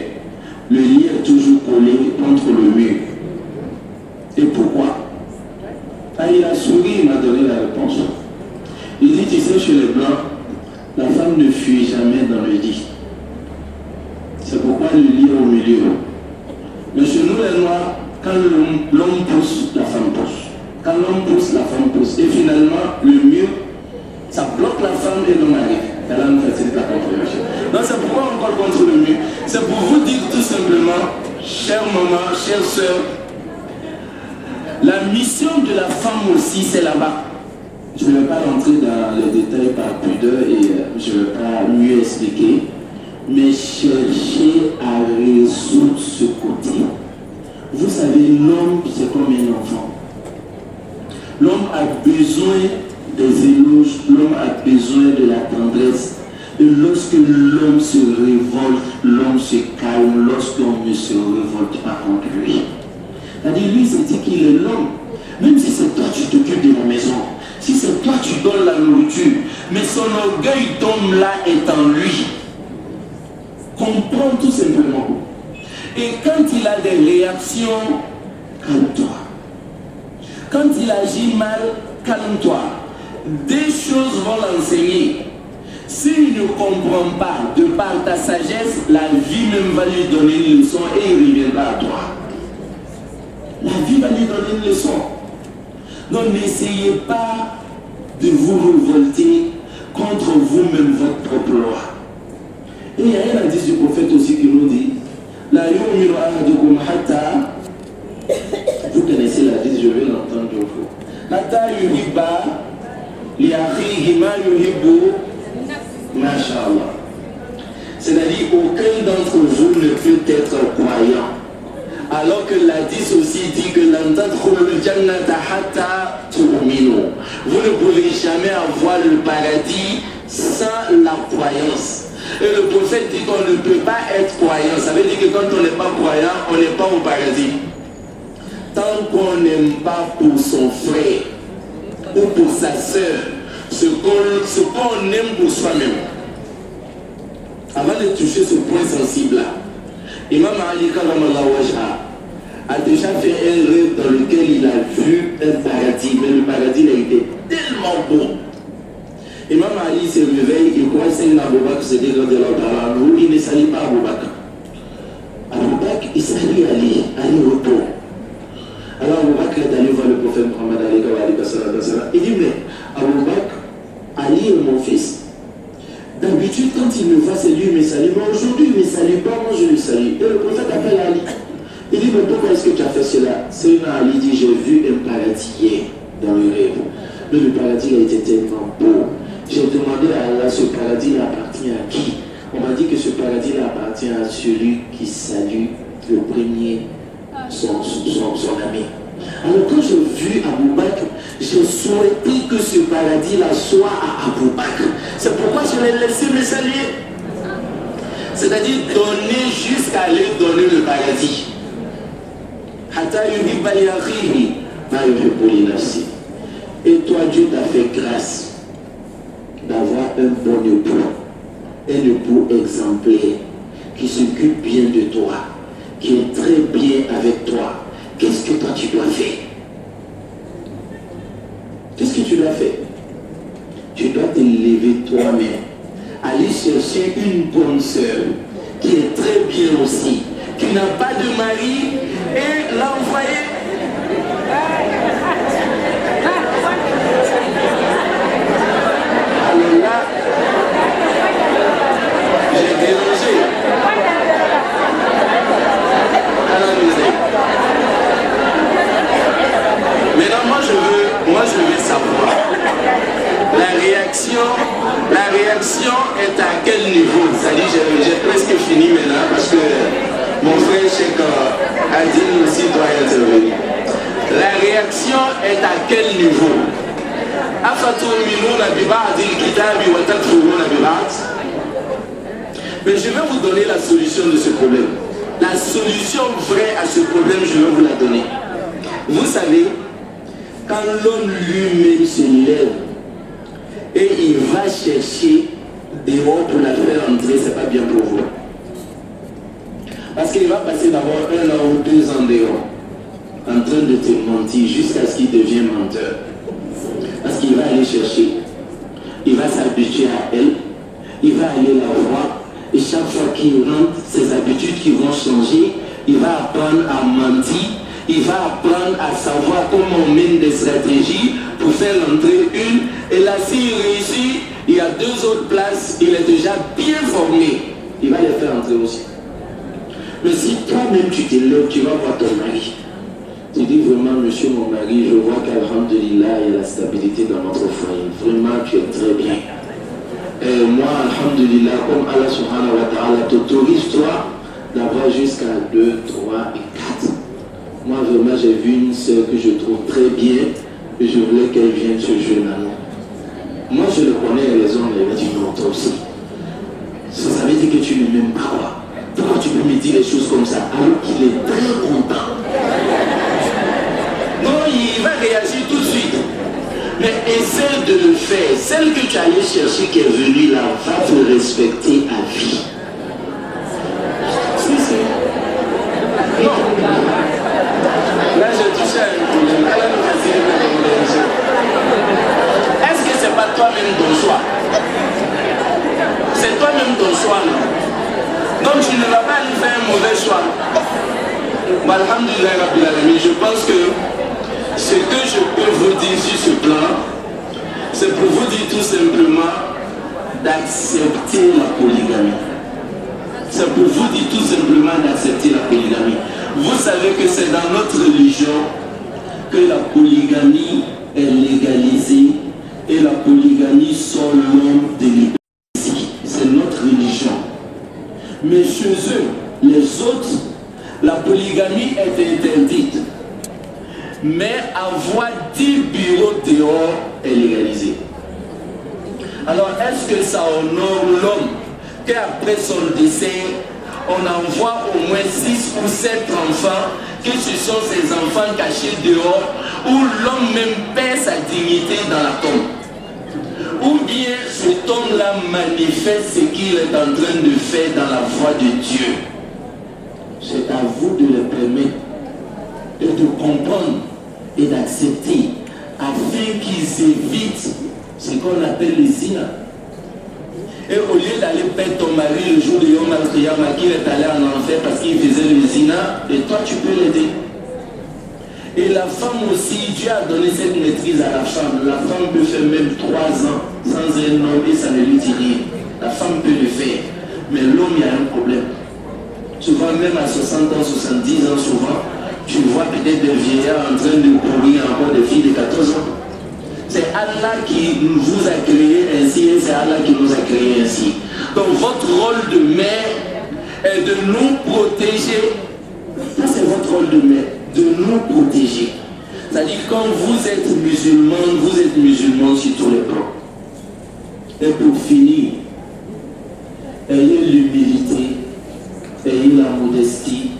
le lit est toujours collé contre le mur. Et pourquoi? Il a souri, il m'a donné la réponse. Il dit, tu sais, chez les blancs, la femme ne fuit jamais dans le lit. C'est pourquoi le lit est au milieu. Mais chez nous les noirs, quand l'homme pousse, la femme pousse. Quand l'homme pousse, la femme pousse. Et finalement, le mur, ça bloque la femme et l'homme arrive. Elle a une facilité à contrôler. Donc c'est pourquoi on parle contre le mur. C'est pour vous dire tout simplement, chère maman, chère soeur, la mission de la femme aussi, c'est là-bas. Je ne vais pas rentrer dans les détails par pudeur et je ne vais pas mieux expliquer, mais cherchez à résoudre ce côté. Vous savez, l'homme, c'est comme un enfant. L'homme a besoin des éloges, l'homme a besoin de la tendresse. Et lorsque l'homme se révolte, l'homme se calme, lorsqu'on ne se révolte pas contre lui. C'est-à-dire, lui, c'est dit qu'il est l'homme. Même si c'est toi, tu t'occupes de la maison. Si c'est toi, tu donnes la nourriture. Mais son orgueil d'homme là est en lui. Comprends tout simplement. Et quand il a des réactions, calme-toi. Quand il agit mal, calme-toi. Des choses vont l'enseigner. S'il ne comprend pas de par ta sagesse, la vie même va lui donner une leçon et il reviendra à toi. La vie va lui donner une leçon. Donc n'essayez pas de vous révolter contre vous-même, votre propre loi. Et il y a un hadith du prophète aussi qui nous dit, la yu'minu ahadukum hatta, vous connaissez l'hadith, je vais l'entendre de vous. Hatta yuhibba li akhihi ma yuhibbu masha'Allah. C'est-à-dire aucun d'entre vous ne peut être croyant. Alors que l'hadith aussi dit que vous ne pouvez jamais avoir le paradis sans la croyance. Et le prophète dit qu'on ne peut pas être croyant. Ça veut dire que quand on n'est pas croyant, on n'est pas au paradis. Tant qu'on n'aime pas pour son frère ou pour sa soeur ce qu'on aime pour soi-même. Avant de toucher ce point sensible-là, Imam Ali a déjà fait un rêve dans lequel il a vu un paradis, mais le paradis a été tellement beau. Imam Ali se réveille, il croit que c'est un Abou Bakr, c'est déjà de l'ordre, il ne salue pas Abou Bakr. Abou Bakr, il salue Ali, Ali repos. Alors Abou Bakr est allé voir le prophète Muhammad Ali, il dit, mais Abou Bakr, Ali est mon fils. D'habitude, quand il me voit, c'est lui qui me salue. Mais aujourd'hui, il ne me salue pas, moi je le salue. Et le prophète appelle Ali. Il dit, mais pourquoi est-ce que tu as fait cela? Seigneur Ali dit, j'ai vu un paradis hier dans le rêve. Mais le paradis a été tellement beau. J'ai demandé à Allah, ce paradis appartient à qui? On m'a dit que ce paradis appartient à celui qui salue le premier, son ami. Alors quand j'ai vu Abou Bakr, j'ai souhaité que ce paradis-là soit à Abou Bakr. C'est pourquoi je l'ai laissé me saluer. C'est-à-dire donner jusqu'à aller donner le paradis. Et toi, Dieu t'a fait grâce d'avoir un bon époux, un époux exemplaire, qui s'occupe bien de toi, qui est très bien avec toi. Qu'est-ce que toi tu dois faire? Qu'est-ce que tu dois faire? Tu dois te lever toi-même, aller chercher une bonne sœur qui est très bien aussi, qui n'a pas de mari et l'a envoyé. Alors là, j'ai dérangé à la misère. Maintenant, moi je veux savoir la réaction est à quel niveau? C'est-à-dire, j'ai presque fini maintenant parce que mon frère Cheikh Adil aussi doit intervenir. La réaction est à quel niveau? Mais je vais vous donner la solution de ce problème. La solution vraie à ce problème, je vais vous la donner. Vous savez, quand l'homme lui-même se lève et il va chercher dehors pour la faire entrer, c'est pas bien pour vous. Parce qu'il va passer d'abord 1 an ou 2 ans dehors, en train de te mentir jusqu'à ce qu'il devienne menteur. Parce qu'il va aller chercher, il va s'habituer à elle, il va aller la voir, et chaque fois qu'il rentre, ses habitudes qui vont changer, il va apprendre à mentir, il va apprendre à savoir comment on mène des stratégies pour faire l'entrée une, et là s'il réussit, il y a 2 autres places, il est déjà bien formé, il va les faire entrer aussi. Mais si toi-même tu te lèves, tu vas voir ton mari. Tu dis vraiment, monsieur mon mari, je vois qu'alhamdulillah, il y a la stabilité dans notre foyer. Vraiment, tu es très bien. Et moi, alhamdulillah, comme Allah subhanahu wa ta'ala t'autorise toi d'avoir jusqu'à 2, 3 et 4. Moi, vraiment, j'ai vu une soeur que je trouve très bien et je voulais qu'elle vienne ce jeune année. Moi, je le connais, les hommes, elle m'a dit non, toi aussi. Ça veut dire que tu ne m'aimes pas, quoi. Pourquoi tu peux me dire des choses comme ça alors qu'il est très content? Non, il va réagir tout de suite. Mais essaie de le faire. Celle que tu allais chercher qui est venue là va te respecter à vie. Si, si. Non. Là, je touche à un problème. Est-ce que c'est pas toi-même ton choix? C'est toi-même ton choix, non? Donc tu ne vas pas lui faire un mauvais choix. Alhamdulillah Rabbil Alamin, je pense que ce que je peux vous dire sur ce plan, c'est pour vous dire tout simplement d'accepter la polygamie. C'est pour vous dire tout simplement d'accepter la polygamie. Vous savez que c'est dans notre religion que la polygamie est légalisée et la polygamie sort l'homme de l'hypocrisie. C'est notre religion. Mais chez eux, les autres, la polygamie est interdite. Mais avoir 10 bureaux dehors est légalisé. Alors, est-ce que ça honore l'homme qu'après son décès, on envoie au moins 6 ou 7 enfants, que ce sont ces enfants cachés dehors, où l'homme même perd sa dignité dans la tombe? Ou bien cet homme-là manifeste ce qu'il est en train de faire dans la voie de Dieu? C'est à vous de le permettre, de comprendre et d'accepter, afin qu'ils évitent ce qu'on appelle les zina. Et au lieu d'aller perdre ton mari le jour de Yom Al-Qiyamah, qu'il est allé en enfer parce qu'il faisait le zina, et toi tu peux l'aider. Et la femme aussi, Dieu a donné cette maîtrise à la femme. La femme peut faire même 3 ans sans un homme et ça ne lui dit rien. La femme peut le faire. Mais l'homme, il y a un problème. Souvent, même à 60 ans, 70 ans, souvent, tu vois peut-être des vieillards en train de courir encore des filles de 14 ans. C'est Allah qui vous a créé ainsi et c'est Allah qui nous a créé ainsi. Donc votre rôle de mère est de nous protéger. Ça, c'est votre rôle de mère, de nous protéger. C'est-à-dire quand vous êtes musulman sur tous les plans. Et pour finir, ayez l'humilité, ayez la modestie,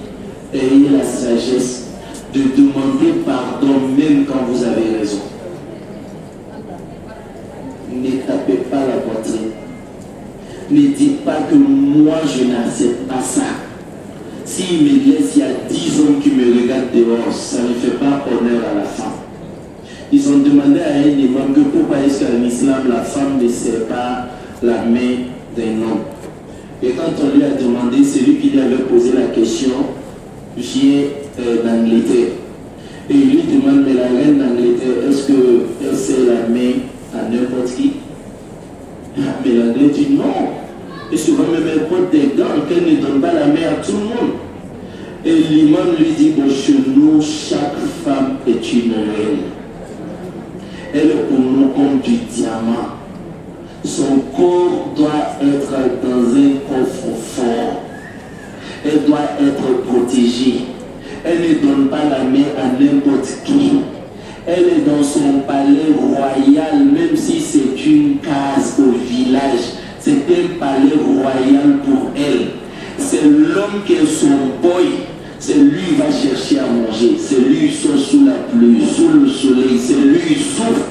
ayez la sagesse de demander pardon même quand vous avez raison. Ne tapez pas la poitrine. Ne dites pas que moi je n'accepte pas ça. S'il me laisse, il y a 10 hommes qui me regardent dehors, ça ne fait pas honneur à la femme. Ils ont demandé à un imam que pourquoi est-ce qu'en islam la femme ne serre pas la main d'un homme. Et quand on lui a demandé, celui qui lui avait posé la question vient d'Angleterre. Et il lui demande, mais la reine d'Angleterre, est-ce qu'elle sait la main à n'importe qui? Mais l'Anglais dit non. Et souvent même elle porte des gants qu'elle ne donne pas la main à tout le monde. Et l'imam lui dit, bon, chez nous, chaque femme est une reine. Elle est pour nous comme du diamant. Son corps doit être dans un coffre fort. Elle doit être protégée. Elle ne donne pas la main à n'importe qui. Elle est dans son palais royal, même si c'est une case au village. C'est un palais royal pour elle. C'est l'homme qui est son boy. C'est lui qui va chercher à manger. C'est lui qui sort sous la pluie, sous le soleil. C'est lui qui souffre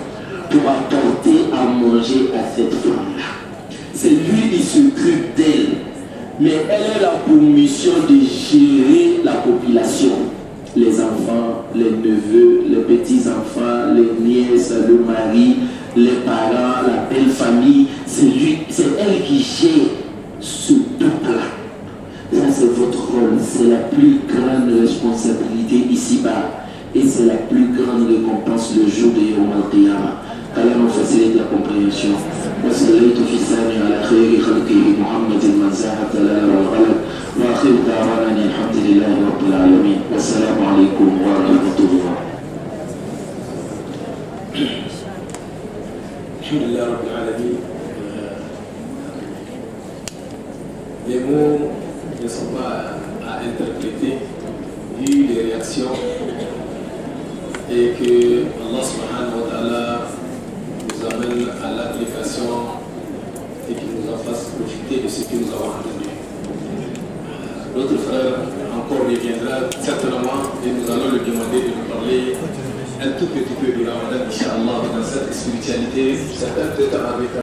pour apporter à manger à cette femme-là. C'est lui qui s'occupe d'elle. Mais elle est là pour mission de gérer la population. Les enfants, les neveux, les petits-enfants, les nièces, le mari, les parents, la belle famille. C'est elle qui gère ce peuple-là. Ça, c'est votre rôle. C'est la plus grande responsabilité ici-bas. Et c'est la plus grande récompense le jour de Yom Al-Qiyamah. qu'Allah nous facilite la compréhension. وصليت في الثاني على خير خلقه محمد من زاح الدلال والغلب واخر دعوانا الحمد لله رب العالمين والسلام عليكم ورحمه الله. الحمد لله رب العالمين. Les mots ne sont pas à interpréter vu les réactions et que Allah subhanahu wa ta'ala nous amène à l'application et qu'il nous en fasse profiter de ce que nous avons entendu. L'autre frère encore reviendra certainement et nous allons lui demander de nous parler un tout petit peu du Ramadan, Inch'Allah, dans cette spiritualité, certains peut-être avec